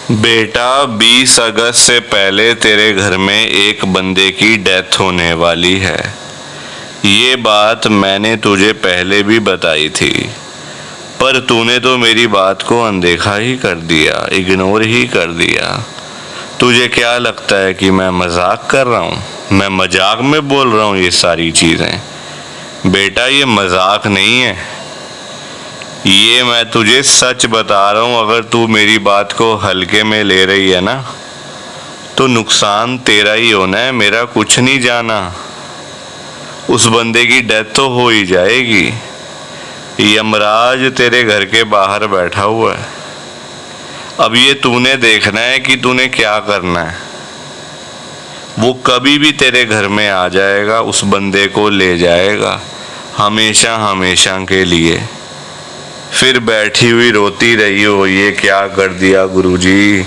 बेटा 20 अगस्त से पहले तेरे घर में एक बंदे की डेथ होने वाली है। ये बात मैंने तुझे पहले भी बताई थी, पर तूने तो मेरी बात को अनदेखा ही कर दिया, इग्नोर ही कर दिया। तुझे क्या लगता है कि मैं मजाक कर रहा हूँ? मैं मजाक में बोल रहा हूँ ये सारी चीज़ें? बेटा ये मजाक नहीं है, ये मैं तुझे सच बता रहा हूँ। अगर तू मेरी बात को हल्के में ले रही है ना, तो नुकसान तेरा ही होना है, मेरा कुछ नहीं जाना। उस बंदे की डेथ तो हो ही जाएगी। यमराज तेरे घर के बाहर बैठा हुआ है। अब ये तूने देखना है कि तूने क्या करना है। वो कभी भी तेरे घर में आ जाएगा, उस बंदे को ले जाएगा हमेशा हमेशा के लिए। फिर बैठी हुई रोती रही हो, ये क्या कर दिया गुरुजी,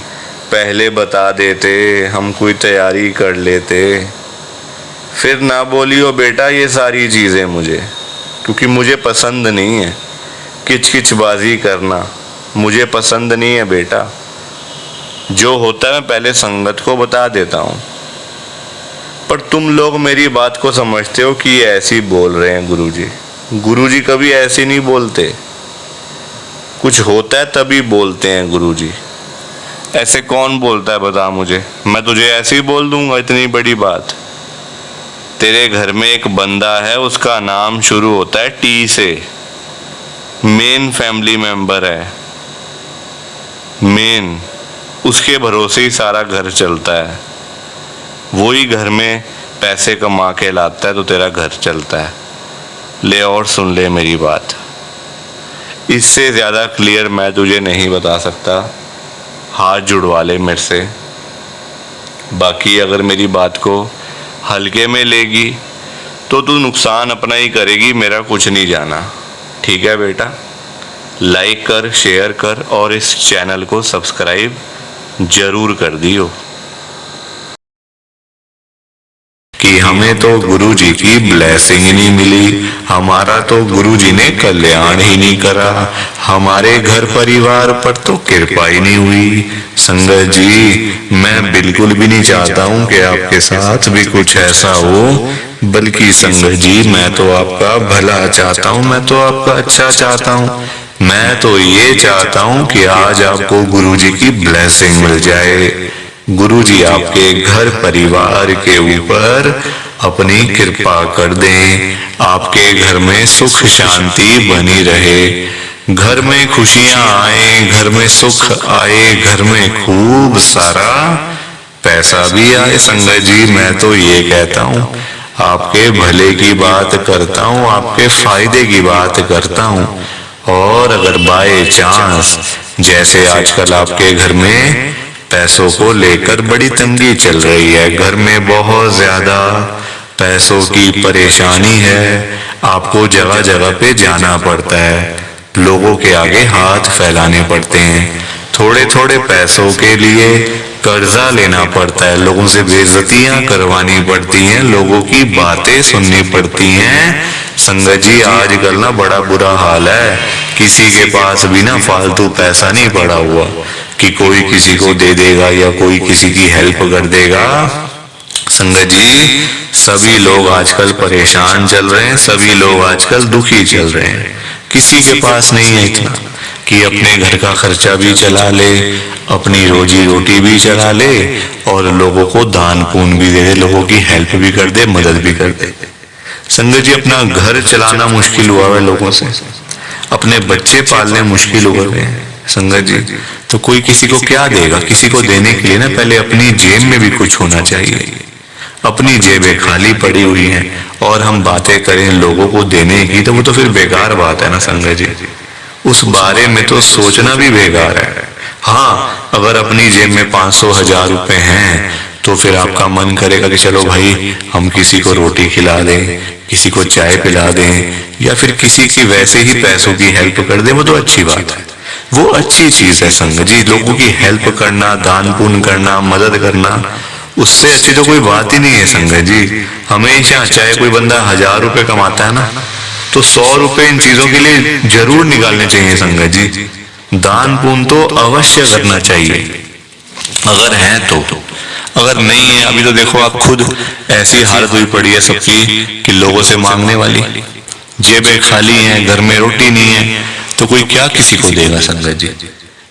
पहले बता देते, हम कोई तैयारी कर लेते। फिर ना बोलियो बेटा ये सारी चीज़ें मुझे, क्योंकि मुझे पसंद नहीं है किचकिचबाजी करना, मुझे पसंद नहीं है बेटा। जो होता है मैं पहले संगत को बता देता हूँ, पर तुम लोग मेरी बात को समझते हो कि ये ऐसी बोल रहे हैं गुरुजी। गुरुजी कभी ऐसे नहीं बोलते, कुछ होता है तभी बोलते हैं गुरुजी। ऐसे कौन बोलता है बता मुझे? मैं तुझे ऐसे ही बोल दूंगा इतनी बड़ी बात? तेरे घर में एक बंदा है, उसका नाम शुरू होता है टी से, मेन फैमिली मेंबर है, मेन, उसके भरोसे ही सारा घर चलता है। वो ही घर में पैसे कमा के लाता है तो तेरा घर चलता है। ले और सुन ले मेरी बात, इससे ज़्यादा क्लियर मैं तुझे नहीं बता सकता। हाथ जुड़वा ले मेरे से। बाकी अगर मेरी बात को हल्के में लेगी तो तू नुकसान अपना ही करेगी, मेरा कुछ नहीं जाना। ठीक है बेटा? लाइक कर, शेयर कर और इस चैनल को सब्सक्राइब जरूर कर दियो। कि हमें तो गुरुजी की ब्लेसिंग ही नहीं मिली, हमारा तो गुरुजी ने कल्याण ही नहीं करा, हमारे घर परिवार पर तो कृपा ही नहीं हुई। संगत जी, मैं बिल्कुल भी नहीं चाहता हूँ कि आपके साथ भी कुछ ऐसा हो, बल्कि संगत जी मैं तो आपका भला चाहता हूँ, मैं तो आपका अच्छा चाहता हूँ। मैं तो ये चाहता हूँ कि आज आपको गुरुजी की ब्लेसिंग मिल जाए, गुरुजी आपके घर परिवार के ऊपर अपनी कृपा कर दें, आपके घर में सुख शांति बनी रहे, घर में खुशियां आए, घर में सुख आए, घर में खूब सारा पैसा भी आए। संगत जी मैं तो ये कहता हूँ, आपके भले की बात करता हूँ, आपके फायदे की बात करता हूँ। और अगर बाय चांस जैसे आजकल आपके घर में पैसों को लेकर बड़ी तंगी चल रही है, घर में बहुत ज्यादा पैसों की परेशानी है, आपको जगह जगह पे जाना पड़ता है, लोगों के आगे हाथ फैलाने पड़ते हैं, थोड़े थोड़े पैसों के लिए कर्जा लेना पड़ता है, लोगों से बेइज्जतियां करवानी पड़ती हैं, लोगों की बातें सुननी पड़ती हैं। संगत जी आजकल ना बड़ा बुरा हाल है, किसी के पास भी ना फालतू पैसा नहीं पड़ा हुआ कि कोई किसी को दे देगा या कोई किसी की हेल्प कर देगा। संगत जी सभी लोग आजकल परेशान चल रहे हैं, सभी लोग आजकल दुखी चल रहे हैं, किसी के पास नहीं है इतना कि अपने घर का खर्चा भी चला ले, अपनी रोजी रोटी भी चला ले और लोगों को दान पुण्य भी दे दे, लोगों की हेल्प भी कर दे, मदद भी कर दे। संगत जी अपना घर चलाना मुश्किल हुआ है लोगों से, अपने बच्चे पालने मुश्किल हो गए हैं। संगत जी तो कोई किसी को क्या देगा? किसी को देने के लिए ना पहले अपनी जेब में भी कुछ होना चाहिए। अपनी जेबें खाली पड़ी हुई हैं और हम बातें करें लोगों को देने की, तो वो तो फिर बेकार बात है ना संगत जी, उस बारे में तो सोचना भी बेकार है। हाँ अगर अपनी जेब में 500-1000 रुपए हैं तो फिर आपका मन करेगा कि चलो भाई हम किसी को रोटी खिला दें, किसी को चाय पिला दें या फिर किसी की वैसे ही पैसों की हेल्प कर दें, वो तो अच्छी बात है, वो अच्छी चीज है संगत जी। लोगों की हेल्प करना, दान पुण्य करना, मदद करना, उससे अच्छी तो कोई बात ही नहीं है संगत जी। हमेशा चाहे कोई बंदा 1000 रुपए कमाता है ना, तो 100 रुपए इन चीजों के लिए जरूर निकालने चाहिए संगत जी। दान पुण्य तो अवश्य करना चाहिए, अगर हैं तो, अगर नहीं है, अभी तो देखो आप खुद, ऐसी हालत हुई पड़ी है सबकी कि लोगों से मांगने वाली, जेबें खाली हैं, घर में रोटी नहीं है, तो कोई क्या किसी को देगा संगत जी।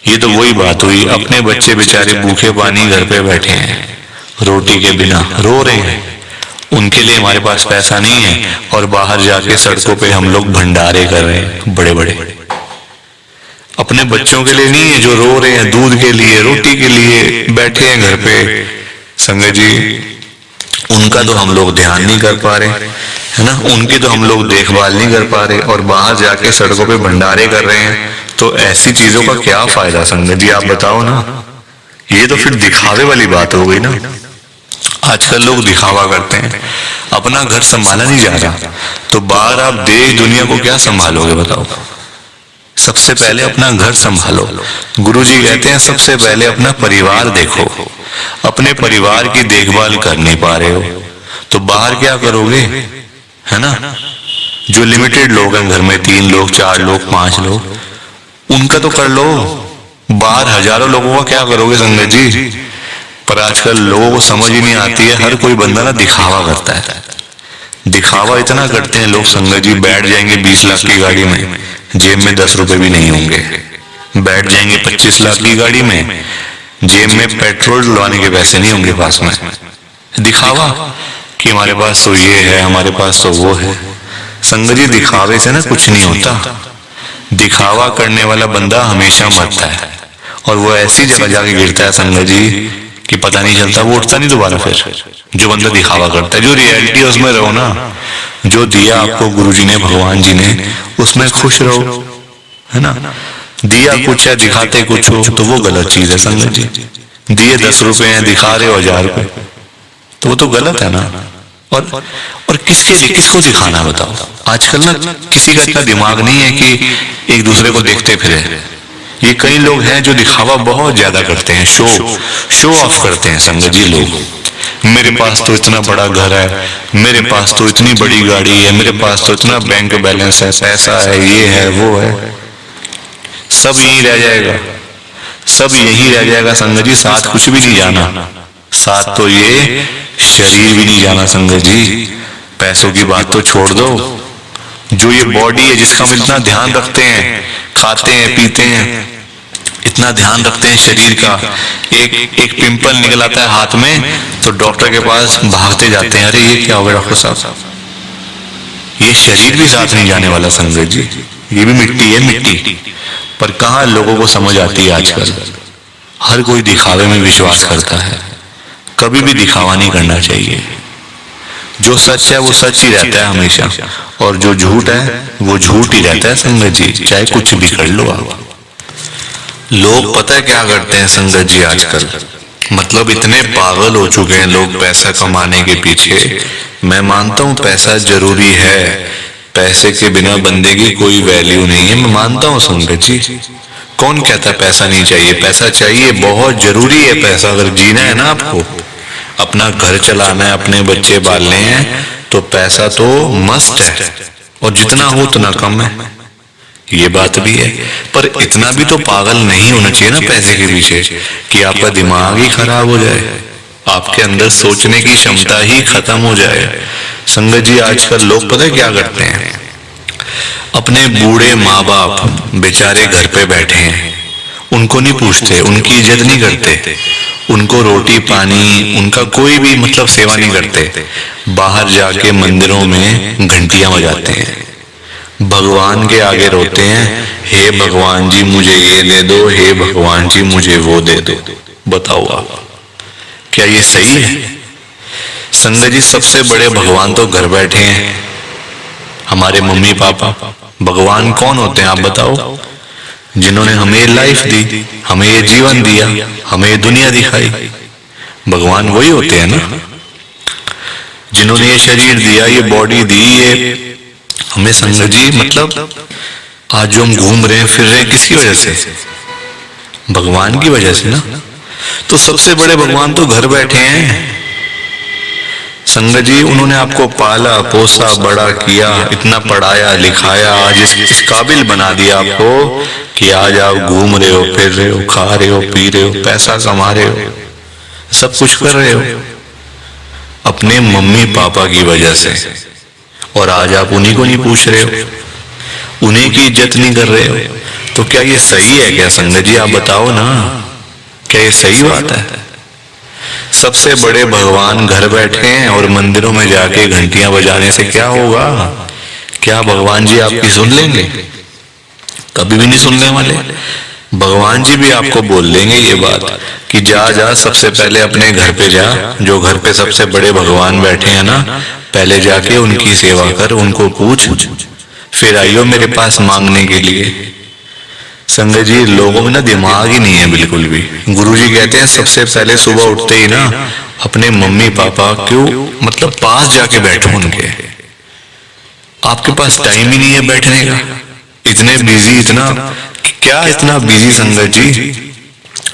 ये तो वही बात हुई, अपने बच्चे बेचारे भूखे पानी घर पे बैठे हैं, रोटी के बिना रो रहे हैं, उनके लिए हमारे पास पैसा नहीं है, और बाहर जाके सड़कों पे हम लोग भंडारे कर रहे हैं बड़े बड़े। अपने बच्चों के लिए नहीं है जो रो रहे हैं, दूध के लिए, रोटी के लिए बैठे हैं घर पे संगत जी, उनका तो हम लोग ध्यान नहीं कर पा रहे, है ना, उनकी तो हम लोग देखभाल नहीं कर पा रहे, और बाहर जाके सड़कों पे भंडारे कर रहे हैं। तो ऐसी चीजों का क्या फायदा संगत जी, आप बताओ ना। ये तो फिर दिखावे वाली बात हो गई ना। आजकल लोग दिखावा करते हैं, अपना घर संभाला नहीं जा रहा, तो बाहर आप देश दुनिया को क्या संभालोगे बताओ। सबसे पहले अपना घर संभालो। गुरुजी कहते हैं सबसे पहले अपना परिवार देखो। अपने परिवार की देखभाल कर नहीं पा रहे हो तो बाहर क्या करोगे, है ना। जो लिमिटेड लोग हैं घर में, 3 लोग 4 लोग 5 लोग, उनका तो कर लो, बाहर हजारों लोगों का क्या करोगे संगत जी। पर आजकल लोगों को समझ ही नहीं आती है, हर कोई बंदा ना दिखावा करता है। दिखावा इतना करते हैं लोग संगत जी, बैठ जाएंगे 20 लाख की गाड़ी में, जेब में 10 रुपए भी नहीं होंगे। बैठ जाएंगे 25 लाख की गाड़ी में, जेब में पेट्रोल डलवाने के पैसे नहीं होंगे पास में। दिखावा कि हमारे पास तो ये है, हमारे पास तो वो है। संगत जी दिखावे से ना कुछ नहीं होता। दिखावा करने वाला बंदा हमेशा मरता है, और वो ऐसी जगह जाके गिरता है संगत जी कि पता नहीं चलता, वो उठता नहीं दोबारा फिर। जो बंदा दिखावा करता है, जो रियलिटी है उसमें रहो ना। जो दिया आपको गुरुजी ने, भगवान जी ने, उसमें खुश रहो, है ना। दिया कुछ है, दिखाते कुछ हो, तो वो गलत चीज है संगत जी। दिए 10 रुपए हैं, दिखा रहे हो 1000 रुपए, तो वो तो गलत है ना। और किसको दिखाना बताओ। आजकल ना किसी का इतना दिमाग नहीं है कि एक दूसरे को देखते फिरे। ये कई लोग हैं जो दिखावा बहुत ज्यादा करते हैं, शो ऑफ करते हैं संगत जी लोग। मेरे पास तो इतना बड़ा घर है, मेरे पास तो इतनी बड़ी गाड़ी है, मेरे पास तो इतना बैंक बैलेंस है, पैसा है, ये है वो है। सब यही रह जाएगा, सब यही रह जाएगा संगत जी। साथ कुछ भी नहीं जाना, साथ तो ये शरीर भी नहीं जाना संगत जी। पैसों की बात तो छोड़ दो, जो ये बॉडी है जिसका हम इतना ध्यान रखते हैं, खाते हैं पीते हैं, इतना ध्यान रखते हैं शरीर का, एक पिंपल निकल आता है हाथ में तो डॉक्टर के पास भागते जाते हैं, अरे ये क्या हो गया डॉक्टर साहब। ये शरीर भी साथ नहीं जाने वाला संगत जी, ये भी मिट्टी है, मिट्टी। पर कहाँ लोगों को समझ आती है आजकल। हर कोई दिखावे में विश्वास करता है, कभी भी दिखावा नहीं करना चाहिए। जो सच है वो सच ही रहता है हमेशा, और जो झूठ है वो झूठ ही रहता है संगत जी, चाहे कुछ भी कर लो आप। लोग पता है क्या करते हैं संगत जी आजकल, मतलब इतने पागल हो चुके हैं लोग पैसा कमाने के पीछे। मैं मानता हूँ पैसा जरूरी है, पैसे के बिना बंदे की कोई वैल्यू नहीं है, मैं मानता हूँ संगत जी। कौन कहता है पैसा नहीं चाहिए, पैसा चाहिए, बहुत जरूरी है पैसा। अगर जीना है ना आपको, अपना घर चलाना है, अपने बच्चे पालने हैं, तो पैसा तो मस्ट है, और जितना हो उतना कम है, ये बात भी है। पर इतना भी तो पागल नहीं होना चाहिए ना पैसे के पीछे कि आपका दिमाग ही खराब हो जाए, आपके अंदर सोचने की क्षमता ही खत्म हो जाए। संगत जी आजकल लोग पता है क्या करते हैं, अपने बूढ़े माँ बाप बेचारे घर पे बैठे हैं, उनको नहीं पूछते, उनकी इज्जत नहीं करते, उनको रोटी पानी उनका कोई भी मतलब सेवा नहीं करते। बाहर जाके मंदिरों में घंटियां बजाते हैं, भगवान के आगे रोते हैं, हे भगवान जी मुझे ये दे दो, हे भगवान जी मुझे वो दे दो। बताओ आप, क्या ये सही है? संगत जी सबसे बड़े भगवान तो घर बैठे हैं, हमारे मम्मी पापा। भगवान कौन होते हैं आप बताओ? जिन्होंने हमें लाइफ दी, हमें ये जीवन दिया, हमें ये दुनिया दिखाई, भगवान वही होते हैं ना। जिन्होंने ये शरीर दिया, ये बॉडी दी, ये हमें संगत जी मतलब आज जो हम घूम रहे हैं फिर रहे हैं किसकी वजह से? भगवान की वजह से ना। तो सबसे बड़े भगवान तो घर बैठे हैं, संगत जी, उन्होंने आपको पाला पोसा बड़ा किया, इतना पढ़ाया लिखाया, आज इस काबिल बना दिया आपको कि आज आप घूम रहे हो, फिर रहे हो, खा रहे हो, पी रहे हो, पैसा कमा रहे हो, सब कुछ कर रहे हो अपने मम्मी पापा की वजह से। और आज आप उन्हीं को नहीं पूछ रहे हो, उन्हीं की इज्जत नहीं कर रहे हो। तो क्या ये सही है क्या संगत जी? आप बताओ ना, क्या ये सही बात है? सबसे बड़े भगवान घर बैठे हैं और मंदिरों में जाके घंटियां बजाने से क्या होगा? क्या भगवान जी आपकी सुन लेंगे? कभी भी नहीं सुनने वाले। भगवान जी भी आपको बोल देंगे ये बात कि जा जा, सबसे पहले अपने घर पे जा, जो घर पे सबसे बड़े भगवान बैठे हैं ना, पहले जाके उनकी सेवा कर, उनको पूछ, फिर आइयो मेरे पास मांगने के लिए। संगत जी, लोगों में ना दिमाग ही नहीं है बिल्कुल भी। गुरुजी कहते हैं सबसे पहले सुबह उठते ही ना अपने मम्मी पापा क्यों मतलब पास जाके बैठो उनके। आपके पास टाइम ही नहीं है बैठने का, इतने बिजी, इतना क्या इतना बिजी संगत जी,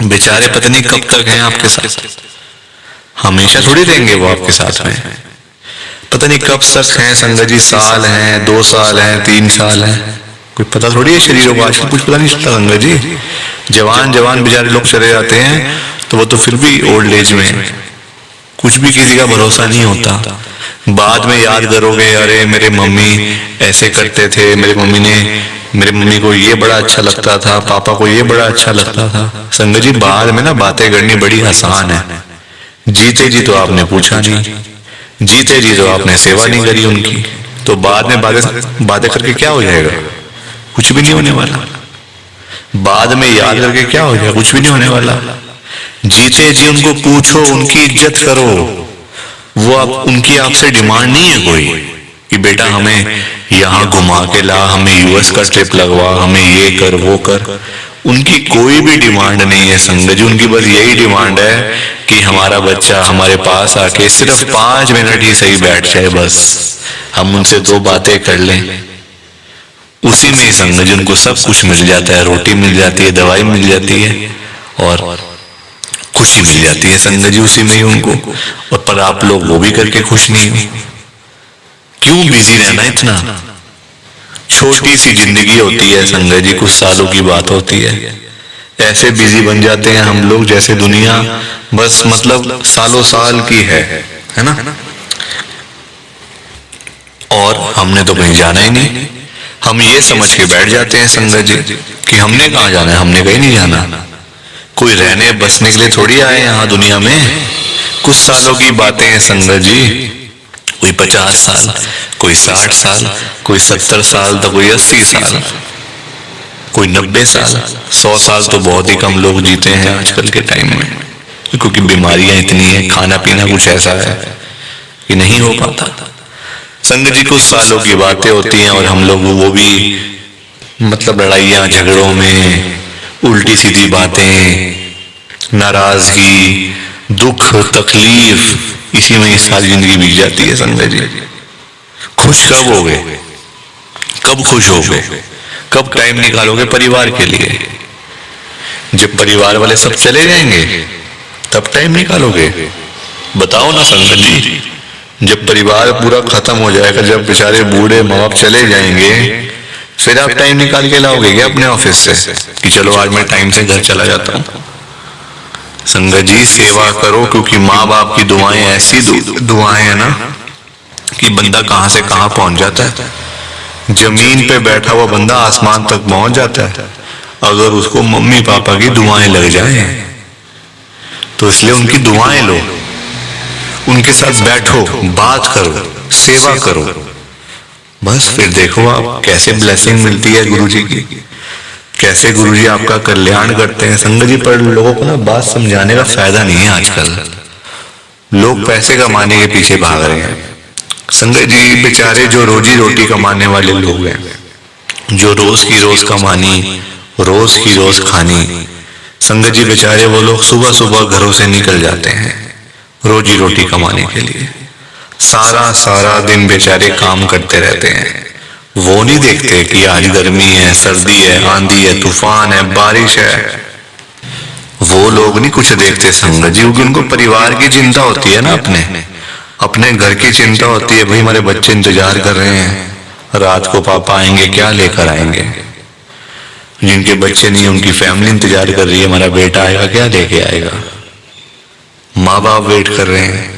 बेचारे पता नहीं कब तक हैं आपके साथ, हमेशा थोड़ी रहेंगे वो आपके साथ में, पता नहीं कब तक हैं संगत जी, साल हैं, 2 साल हैं, 3 साल हैं, कोई पता थोड़ी है शरीरों को। आजकल कुछ पता नहीं चलता संगत जी, जवान जवान बेचारे लोग चले जाते हैं तो वो तो फिर भी ओल्ड एज में, कुछ भी किसी का भरोसा नहीं होता। बाद में याद करोगे, अरे मेरे मम्मी ऐसे करते थे, मेरे मम्मी को ये बड़ा अच्छा लगता था, पापा को ये बड़ा अच्छा लगता था। संगत जी, बाद में ना बातें करनी बड़ी आसान है, जीते जी तो आपने पूछा नहीं, जीते जी तो आपने सेवा नहीं करी उनकी, तो बाद में बातें करके क्या हो जाएगा? कुछ भी नहीं होने वाला। बाद में याद करके क्या हो जाएगा? कुछ भी नहीं होने वाला। जीते जी उनको पूछो, उनकी इज्जत करो। वो आप उनकी आपसे डिमांड नहीं है कोई कि बेटा हमें यहाँ घुमा के ला, हमें यूएस का ट्रिप लगवा, हमें ये कर वो कर। उनकी कोई भी डिमांड नहीं है संगत जी, उनकी बस यही डिमांड है कि हमारा बच्चा हमारे पास आके सिर्फ 5 मिनट ही सही बैठ जाए, बस हम उनसे 2 बातें कर लें। उसी में ही संगत जी उनको सब कुछ मिल जाता है, रोटी मिल जाती है, दवाई मिल जाती है और खुशी मिल जाती है संगत जी उसी में ही उनको। और पर आप लोग वो भी करके खुश नहीं हो, क्यों बिजी रहना इतना? छोटी सी जिंदगी होती है संगत जी, कुछ सालों की बात होती है, ऐसे बिजी बन जाते हैं हम लोग जैसे दुनिया बस मतलब सालों साल की है ना। और हमने तो कहीं जाना ही नहीं, हम ये समझ के बैठ जाते हैं संगत जी कि हमने कहाँ जाना है, हमने कहीं नहीं जाना। कोई रहने बसने के लिए थोड़ी आए यहाँ दुनिया में। कुछ सालों की बातें हैं संगत जी, कोई 50 साल, कोई 60 साल, कोई 70 साल, तो कोई 80 साल, कोई 90 साल, 100 साल तो बहुत ही कम लोग जीते हैं आजकल के टाइम में, क्योंकि बीमारियां इतनी है, खाना पीना कुछ ऐसा है कि नहीं हो पाता। संगत जी, कुछ सालों की बातें होती हैं और हम लोग वो भी मतलब लड़ाइयां झगड़ों में, उल्टी सीधी बातें, नाराजगी, दुख तकलीफ, इसी में सारी जिंदगी बीत जाती है संगत जी। खुश कब होगे? कब खुश होगे? कब टाइम निकालोगे परिवार के लिए? जब परिवार वाले सब चले जाएंगे तब टाइम निकालोगे? बताओ ना संगत जी। जब परिवार पूरा खत्म हो जाएगा, जब बेचारे बूढ़े माँ बाप चले जाएंगे, फिर आप टाइम निकाल के लाओगे क्या अपने ऑफिस से कि चलो आज मैं टाइम से घर चला जाता हूँ? संगत जी, सेवा करो, क्योंकि माँ बाप की दुआएं ऐसी दुआएं है ना कि बंदा कहाँ से कहाँ पहुंच जाता है। जमीन पे बैठा हुआ बंदा आसमान तक पहुंच जाता है अगर उसको मम्मी पापा की दुआएं लग जाए। तो इसलिए उनकी दुआएं लो, उनके साथ बैठो, बात करो, सेवा करो, बस फिर देखो आप कैसे ब्लेसिंग मिलती है गुरुजी की, कैसे गुरुजी आपका कल्याण करते हैं। संगत जी, पर लोगों को ना बात समझाने का फायदा नहीं है आजकल। लोग पैसे कमाने के पीछे भाग रहे हैं संगत जी। बेचारे जो रोजी रोटी कमाने वाले लोग हैं, जो रोज की रोज कमानी, रोज की रोज खानी, संगत जी बेचारे वो लोग सुबह सुबह घरों से निकल जाते हैं रोजी रोटी कमाने के लिए। सारा सारा दिन बेचारे काम करते रहते हैं, वो नहीं देखते कि आज गर्मी है, सर्दी है, आंधी है, तूफान है, बारिश है। वो लोग नहीं कुछ देखते संगत जी, क्योंकि उनको परिवार की चिंता होती है ना अपने। अपने घर की चिंता होती है, भाई हमारे बच्चे इंतजार कर रहे हैं रात को पापा आएंगे क्या लेकर आएंगे। जिनके बच्चे नहीं उनकी फैमिली इंतजार कर रही है, हमारा बेटा आएगा क्या लेके आएगा। माँ बाप वेट कर रहे हैं।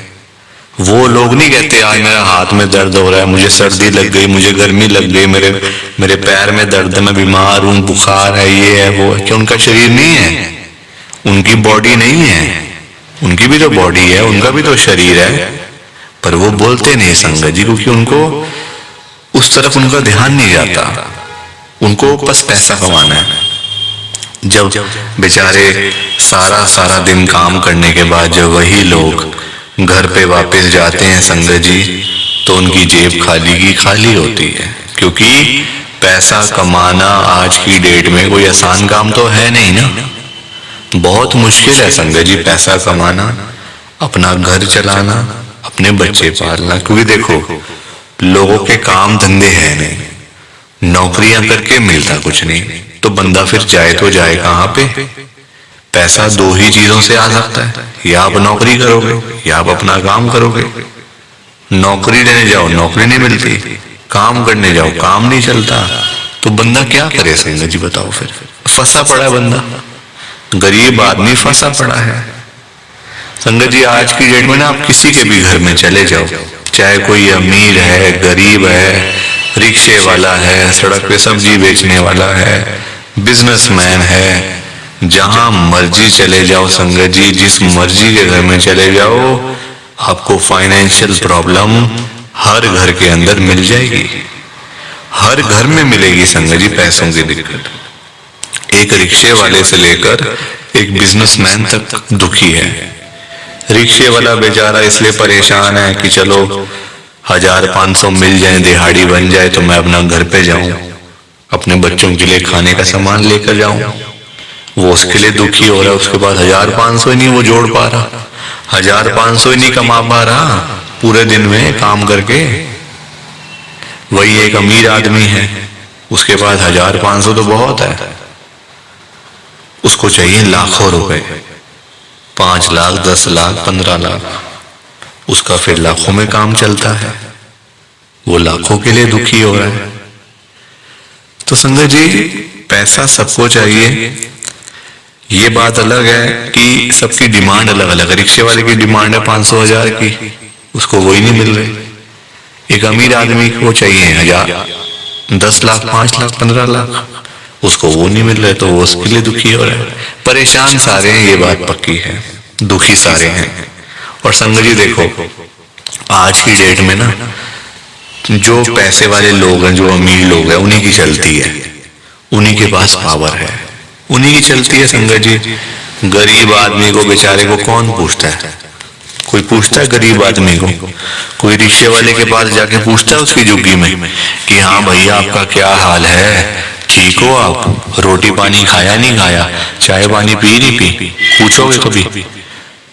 वो लोग नहीं कहते आज मेरा हाथ में दर्द हो रहा है, मुझे सर्दी लग गई, मुझे गर्मी लग गई, मेरे पैर में दर्द है, मैं बीमार हूं, बुखार है, ये है वो है। क्या उनका शरीर नहीं है? उनकी बॉडी नहीं है? उनकी भी तो बॉडी है, उनका भी तो शरीर है, पर वो बोलते नहीं संगत जी, क्योंकि उनको उस तरफ उनका ध्यान नहीं जाता। उनको बस पैसा कमाना है। जब बेचारे सारा दिन काम करने के बाद जब वही लोग घर पे वापस जाते हैं संगत जी, तो उनकी जेब खाली की खाली होती है। क्योंकि पैसा कमाना आज की डेट में कोई आसान काम तो है नहीं ना, बहुत मुश्किल है संगत जी पैसा कमाना, अपना घर चलाना, अपने बच्चे पालना। क्योंकि देखो लोगों के काम धंधे हैं नहीं, नौकरियां करके मिलता कुछ नहीं, तो बंदा फिर जाए तो जाए कहाँ पे। पैसा दो ही चीजों से आ सकता है, या आप नौकरी करोगे या आप अपना काम करोगे। नौकरी लेने जाओ नौकरी नहीं मिलती, काम करने जाओ काम नहीं चलता, तो बंदा क्या करे संगत जी बताओ। फिर फंसा पड़ा है बंदा, गरीब आदमी फंसा पड़ा है संगत जी। आज की डेट में ना आप किसी के भी घर में चले जाओ, चाहे कोई अमीर है, गरीब है, रिक्शे वाला है, सड़क पे सब्जी बेचने वाला है, बिजनेसमैन है, जहां मर्जी चले जाओ संगत जी, जिस मर्जी के घर में चले जाओ, आपको फाइनेंशियल प्रॉब्लम हर घर के अंदर मिल जाएगी, हर घर में मिलेगी संगत जी पैसों की दिक्कत। एक रिक्शे वाले से लेकर एक बिजनेसमैन तक दुखी है। रिक्शे वाला बेचारा इसलिए परेशान है कि चलो 1000-500 मिल जाए, दिहाड़ी बन जाए तो मैं अपना घर पे जाऊं, अपने बच्चों के लिए खाने का सामान लेकर जाऊं। वो उसके लिए दुखी हो रहा है, उसके पास 1000-500 ही नहीं वो जोड़ पा रहा, 1000-500 ही नहीं कमा पा रहा पूरे दिन में काम करके। वही एक अमीर आदमी है, उसके पास 1000-500 तो बहुत है, उसको चाहिए लाखों रुपए, 5 लाख, 10 लाख, 15 लाख, उसका फिर लाखों में काम चलता है, वो लाखों के लिए दुखी हो रहा है। तो संगत जी पैसा सबको चाहिए, ये बात अलग है कि सबकी डिमांड अलग अलग है। रिक्शे वाले की डिमांड है 500-1000 की, उसको वही नहीं मिल रही। एक अमीर आदमी को चाहिए 1000, 10 लाख, 5 लाख, 15 लाख, उसको वो नहीं मिल रहे, तो वो उसके लिए दुखी हो रहा है। परेशान सारे हैं, ये बात पक्की है, दुखी सारे हैं। और संगत जी देखो आज की डेट में ना जो पैसे वाले लोग हैं, जो अमीर लोग हैं, उन्हीं की चलती है, उन्हीं के पास पावर है, उन्हीं की चलती है संगत जी। गरीब आदमी को बेचारे को कौन पूछता है? कोई पूछता है गरीब आदमी को? कोई रिक्शे वाले के पास जाके पूछता है उसकी झुग्गी में कि हाँ भैया आपका क्या हाल है, ठीक हो आप, रोटी पानी खाया नहीं खाया, चाय पानी पी नहीं पी? पूछोगे कभी?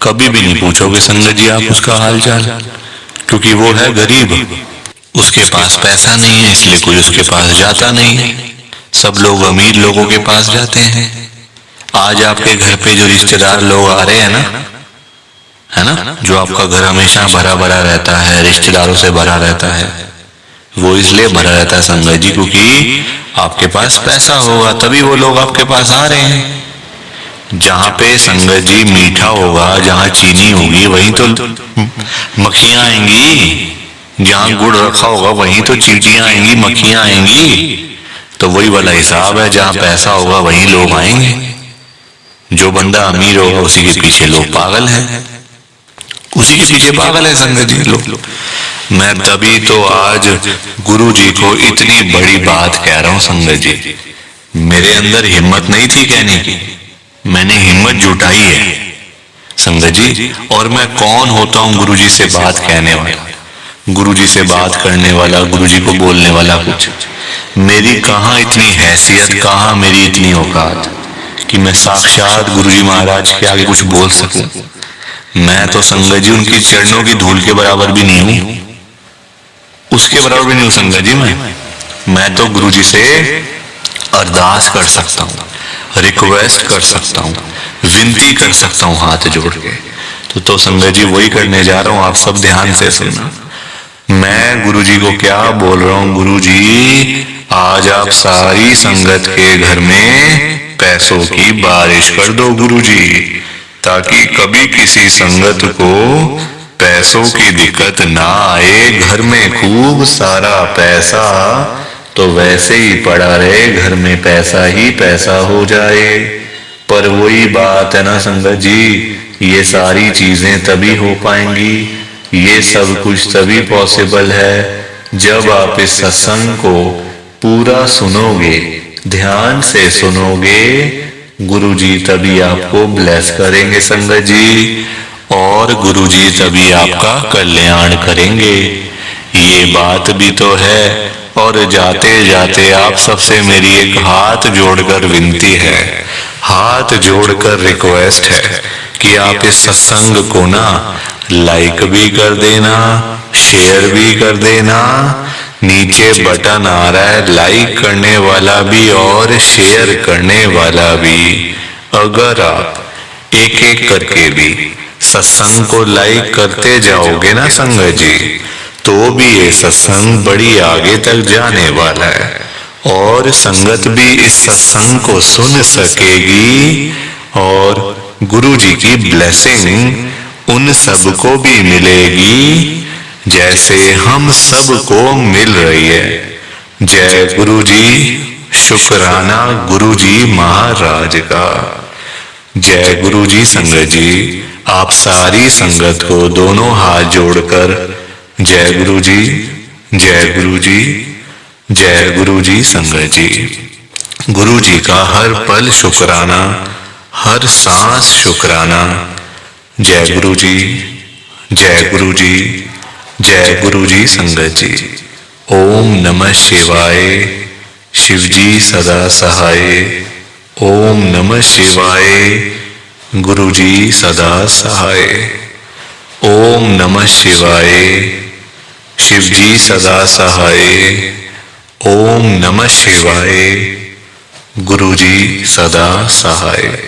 कभी भी नहीं पूछोगे संगत जी आप उसका हाल चाल, क्योंकि वो है गरीब, उसके पास पैसा नहीं है, इसलिए कोई उसके पास जाता नहीं है। सब लोग अमीर लोगों के पास जाते हैं। आज आपके घर पे जो रिश्तेदार लोग आ रहे हैं ना, है ना, जो आपका घर हमेशा भरा भरा रहता है, रिश्तेदारों से भरा रहता है, वो इसलिए भरा रहता है संगत जी क्योंकि आपके पास पैसा होगा, तभी वो लोग आपके पास आ रहे हैं। जहां पे संगत जी मीठा होगा, जहां चीनी होगी, वहीं तो मक्खियां आएंगी, जहां गुड़ रखा होगा वहीं तो चींटियां आएंगी, मक्खियां आएंगी। तो वही वाला हिसाब है, जहां पैसा होगा वहीं लोग आएंगे। जो बंदा अमीर होगा उसी के पीछे लोग पागल हैं, उसी के पीछे पागल है संगत जी लोग। मैं तभी तो आज गुरु जी को इतनी बड़ी बात कह रहा हूं संगत जी। मेरे अंदर हिम्मत नहीं थी कहने की, मैंने हिम्मत जुटाई है संगत जी। और मैं कौन होता हूं गुरु जी से बात कहने वाला, गुरु जी से बात करने वाला, गुरु जी को बोलने वाला? कुछ मेरी कहाँ इतनी हैसियत, कहाँ मेरी इतनी औकात कि मैं साक्षात गुरु जी महाराज के आगे कुछ बोल सकूं। मैं तो संगत जी उनकी चरणों की धूल के बराबर भी नहीं हूं, उसके बराबर भी नहीं हूं संगत जी। मैं तो गुरु जी से अरदास कर सकता हूं, रिक्वेस्ट कर सकता हूं, विनती कर सकता हूं हाथ जोड़ के, तो संगत जी वही करने जा रहा हूं, आप सब ध्यान से सुनना। मैं गुरुजी को क्या बोल रहा हूं, गुरुजी आज आप सारी संगत के घर में पैसों की बारिश कर दो गुरुजी, ताकि कभी किसी संगत को पैसों की दिक्कत ना आए। घर में खूब सारा पैसा तो वैसे ही पड़ा रहे, घर में पैसा ही पैसा हो जाए। पर वही बात है ना संगत जी, ये सारी चीजें तभी हो पाएंगी, ये सब कुछ तभी पॉसिबल है जब आप इस सत्संग को पूरा सुनोगे, ध्यान से सुनोगे। गुरुजी तभी आपको ब्लेस करेंगे संगत जी, और गुरुजी तभी आपका कल्याण करेंगे। ये बात भी तो है। और जाते जाते आप सबसे मेरी एक हाथ जोड़कर विनती है, हाथ जोड़कर रिक्वेस्ट है कि आप इस सत्संग को ना लाइक भी कर देना, शेयर भी कर देना। नीचे बटन आ रहा है लाइक करने वाला भी और शेयर करने वाला भी। अगर आप एक एक करके भी सत्संग को लाइक करते जाओगे ना संगत जी, तो भी ये सत्संग बड़ी आगे तक जाने वाला है, और संगत भी इस सत्संग को सुन सकेगी, और गुरु जी की ब्लेसिंग उन सबको भी मिलेगी जैसे हम सबको मिल रही है। जय गुरु जी, शुक्राना गुरु जी महाराज का। जय गुरु जी संगत जी, आप सारी संगत को दोनों हाथ जोड़कर जय गुरु जी, जय गुरु जी, जय गुरु जी संगत जी। गुरु जी का हर पल शुक्राना, हर सांस शुक्राना। जय गुरु जी, जय गुरु जी, जय गुरु जी संगत जी। ओम नमः शिवाय। शिव जी सदा सहाय। ओम नमः शिवाय। गुरु जी सदा सहाय। ओम नमः शिवाय। शिव जी सदा सहाय। ओम नमः शिवाय। गुरु जी सदा सहाय।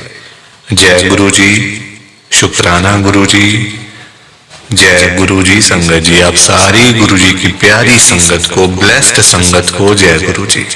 जय गुरु जी, शुक्राना गुरु जी। जय गुरु जी संगत जी, आप सारी गुरु जी की प्यारी संगत को, ब्लेस्ड संगत को जय गुरु जी।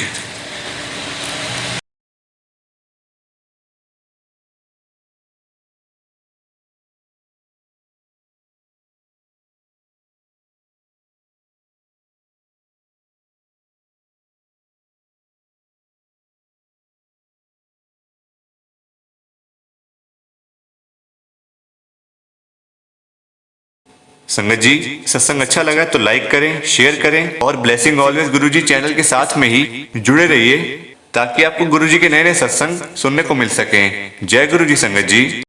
संगत जी सत्संग अच्छा लगा तो लाइक करें, शेयर करें, और ब्लेसिंग ऑलवेज गुरुजी चैनल के साथ में ही जुड़े रहिए, ताकि आपको गुरुजी के नए नए सत्संग सुनने को मिल सकें। जय गुरु जी संगत जी।